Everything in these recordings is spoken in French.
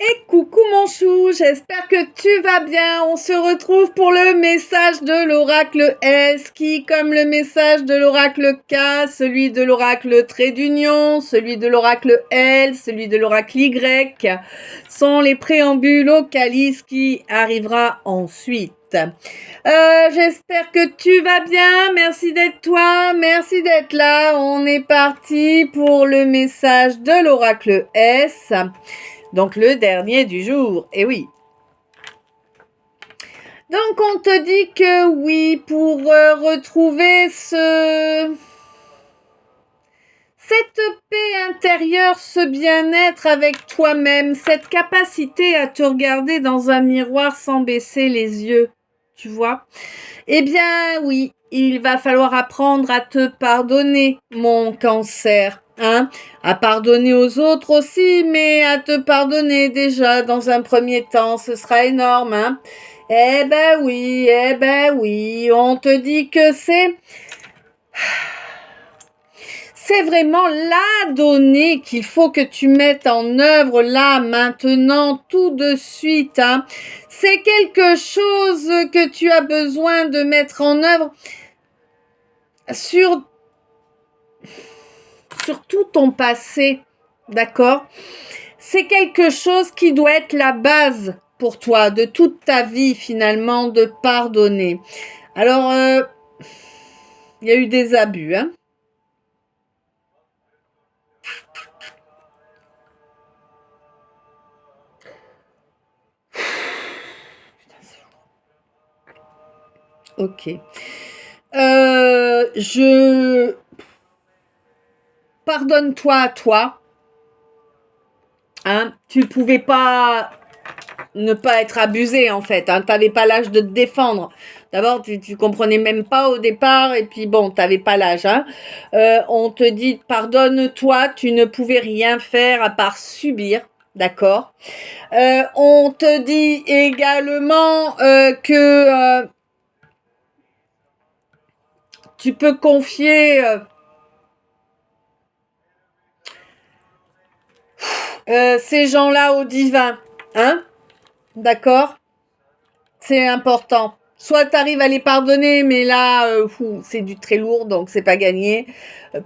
Et coucou mon chou, j'espère que tu vas bien. On se retrouve pour le message de l'oracle S qui, comme le message de l'oracle K, celui de l'oracle trait d'union, celui de l'oracle L, celui de l'oracle Y, sont les préambules au calice qui arrivera ensuite. J'espère que tu vas bien. Merci d'être toi. Merci d'être là. On est parti pour le message de l'oracle S. Donc, le dernier du jour. Et oui. Donc, on te dit que oui, pour retrouver cette paix intérieure, ce bien-être avec toi-même, cette capacité à te regarder dans un miroir sans baisser les yeux, tu vois? Eh bien, oui, il va falloir apprendre à te pardonner, mon cancer. Hein, à pardonner aux autres aussi, mais à te pardonner déjà dans un premier temps, ce sera énorme. Hein. Eh ben oui, on te dit que c'est vraiment la donnée qu'il faut que tu mettes en œuvre là, maintenant, tout de suite. Hein. C'est quelque chose que tu as besoin de mettre en œuvre sur tout ton passé, d'accord? C'est quelque chose qui doit être la base pour toi, de toute ta vie finalement, de pardonner. Alors, il y a eu des abus, hein? Ok. Je pardonne-toi à toi. Hein? Tu pouvais pas ne pas être abusé en fait. Hein? Tu n'avais pas l'âge de te défendre. D'abord, tu comprenais même pas au départ et puis bon, tu n'avais pas l'âge. Hein? On te dit pardonne-toi, tu ne pouvais rien faire à part subir. D'accord. On te dit également que tu peux confier ces gens-là au divin. Hein? D'accord? C'est important. Soit tu arrives à les pardonner, mais là, c'est du très lourd, donc c'est pas gagné.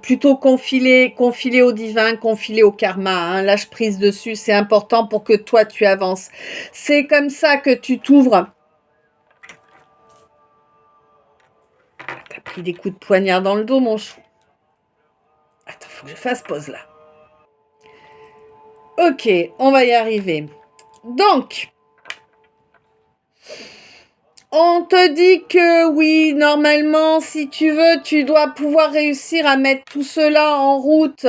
Plutôt confiler au divin, confiler au karma. Hein. Lâche prise dessus, c'est important pour que toi, tu avances. C'est comme ça que tu t'ouvres. T'as pris des coups de poignard dans le dos, mon chou. Attends, faut que je fasse pause là. Ok, on va y arriver. Donc, on te dit que oui, normalement, si tu veux, tu dois pouvoir réussir à mettre tout cela en route.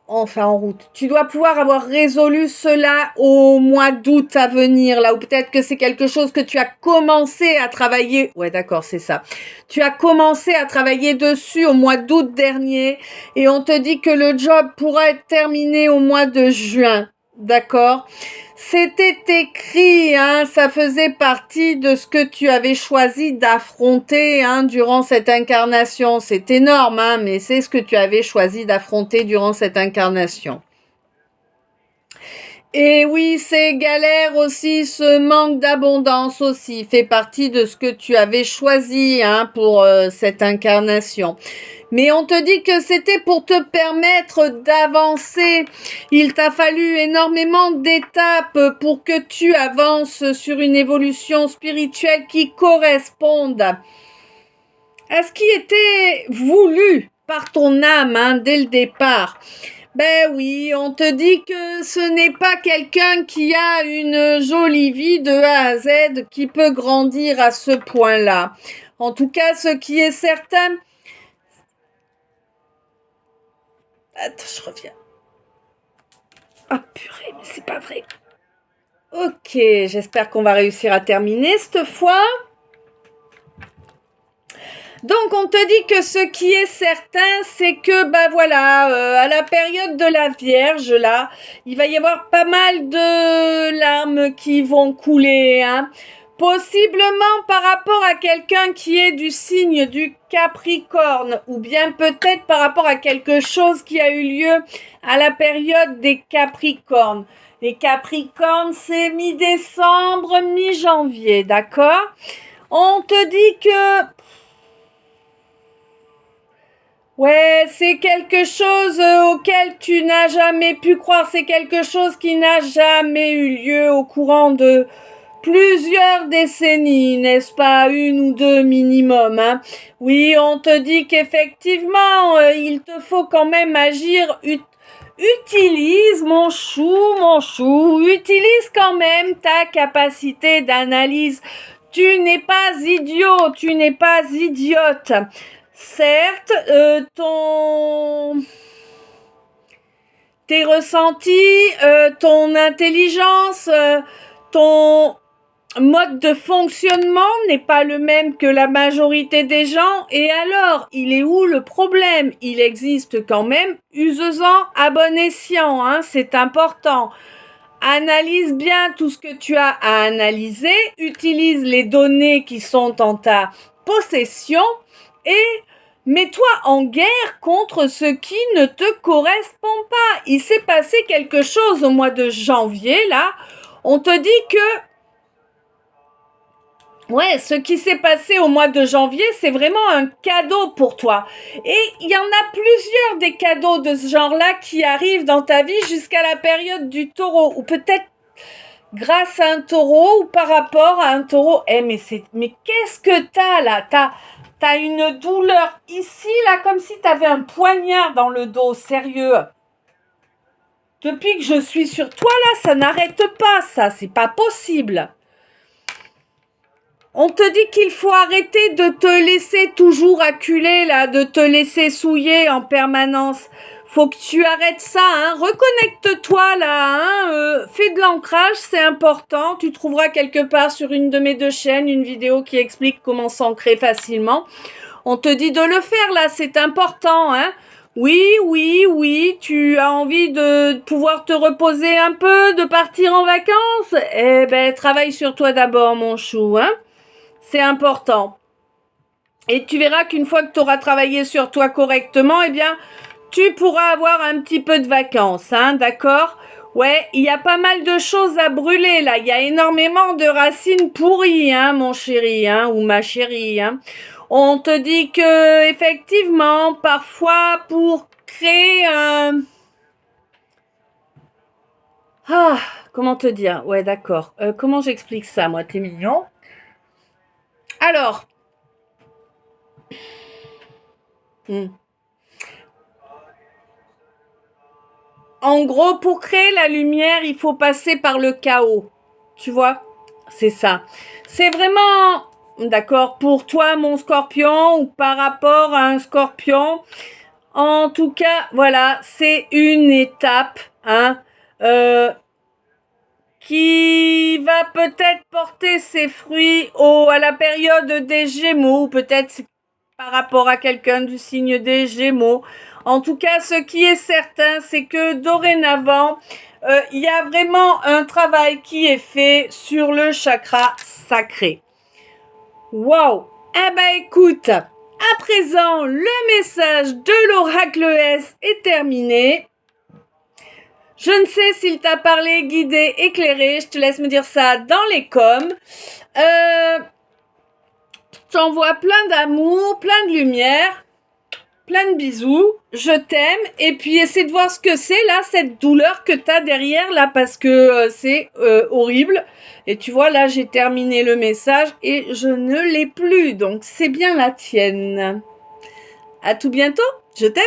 En route. Tu dois pouvoir avoir résolu cela au mois d'août à venir, là, ou peut-être que c'est quelque chose que tu as commencé à travailler. Ouais, d'accord, c'est ça. Tu as commencé à travailler dessus au mois d'août dernier, et on te dit que le job pourra être terminé au mois de juin. D'accord? C'était écrit, hein, ça faisait partie de ce que tu avais choisi d'affronter hein, durant cette incarnation. C'est énorme, hein, mais c'est ce que tu avais choisi d'affronter durant cette incarnation. Et oui, c'est galère aussi, ce manque d'abondance aussi fait partie de ce que tu avais choisi hein, pour cette incarnation. Mais on te dit que c'était pour te permettre d'avancer. Il t'a fallu énormément d'étapes pour que tu avances sur une évolution spirituelle qui corresponde à ce qui était voulu par ton âme hein, dès le départ. Ben oui, on te dit que ce n'est pas quelqu'un qui a une jolie vie de A à Z qui peut grandir à ce point-là. En tout cas, ce qui est certain... Attends, je reviens. Ah purée, mais c'est pas vrai. Ok, j'espère qu'on va réussir à terminer cette fois. Donc on te dit que ce qui est certain, c'est que bah voilà, à la période de la Vierge là, il va y avoir pas mal de larmes qui vont couler, hein. Possiblement par rapport à quelqu'un qui est du signe du Capricorne, ou bien peut-être par rapport à quelque chose qui a eu lieu à la période des Capricornes. Les Capricornes, c'est mi-décembre, mi-janvier, d'accord? On te dit que... Ouais, c'est quelque chose auquel tu n'as jamais pu croire. C'est quelque chose qui n'a jamais eu lieu au courant de plusieurs décennies, n'est-ce pas? Une ou deux minimum, hein? Oui, on te dit qu'effectivement, il te faut quand même agir. Utilise, mon chou, utilise quand même ta capacité d'analyse. Tu n'es pas idiot, tu n'es pas idiote. Certes, tes ressentis, ton intelligence, ton mode de fonctionnement n'est pas le même que la majorité des gens. Et alors, il est où le problème? Il existe quand même, use-en à bon escient, hein, c'est important. Analyse bien tout ce que tu as à analyser, utilise les données qui sont en ta possession et mets-toi en guerre contre ce qui ne te correspond pas. Il s'est passé quelque chose au mois de janvier, là. On te dit que ouais, ce qui s'est passé au mois de janvier, c'est vraiment un cadeau pour toi. Et il y en a plusieurs des cadeaux de ce genre-là qui arrivent dans ta vie jusqu'à la période du taureau. Ou peut-être grâce à un taureau ou par rapport à un taureau. Mais qu'est-ce que t'as là? T'as une douleur ici, là, comme si t'avais un poignard dans le dos, sérieux. Depuis que je suis sur toi, là, ça n'arrête pas, ça. C'est pas possible. On te dit qu'il faut arrêter de te laisser toujours acculer, là, de te laisser souiller en permanence. Faut que tu arrêtes ça, hein. Reconnecte-toi, là, hein. Fais de l'ancrage, c'est important. Tu trouveras quelque part sur une de mes deux chaînes une vidéo qui explique comment s'ancrer facilement. On te dit de le faire, là, c'est important, hein. Oui, tu as envie de pouvoir te reposer un peu, de partir en vacances. Eh ben, travaille sur toi d'abord, mon chou, hein. C'est important. Et tu verras qu'une fois que tu auras travaillé sur toi correctement, eh bien, tu pourras avoir un petit peu de vacances, hein, d'accord? Ouais, il y a pas mal de choses à brûler, là. Il y a énormément de racines pourries, hein, mon chéri, hein, ou ma chérie, hein. On te dit que, effectivement, parfois, pour créer un... Ah, comment te dire? Ouais, d'accord. Comment j'explique ça, moi? T'es mignon. Alors... En gros, pour créer la lumière, il faut passer par le chaos. Tu vois? C'est ça. C'est vraiment, d'accord, pour toi, mon scorpion, ou par rapport à un scorpion. En tout cas, voilà, c'est une étape, hein, qui va peut-être porter ses fruits à la période des Gémeaux, ou peut-être par rapport à quelqu'un du signe des Gémeaux. En tout cas, ce qui est certain, c'est que dorénavant, il y a vraiment un travail qui est fait sur le chakra sacré. Waouh! Eh ben écoute, à présent, le message de l'oracle S est terminé. Je ne sais s'il t'a parlé, guidé, éclairé. Je te laisse me dire ça dans les coms. Je t'envoie plein d'amour, plein de lumière, plein de bisous. Je t'aime. Et puis, essaie de voir ce que c'est, là, cette douleur que t'as derrière, là, parce que c'est horrible. Et tu vois, là, j'ai terminé le message et je ne l'ai plus. Donc, c'est bien la tienne. À tout bientôt. Je t'aime.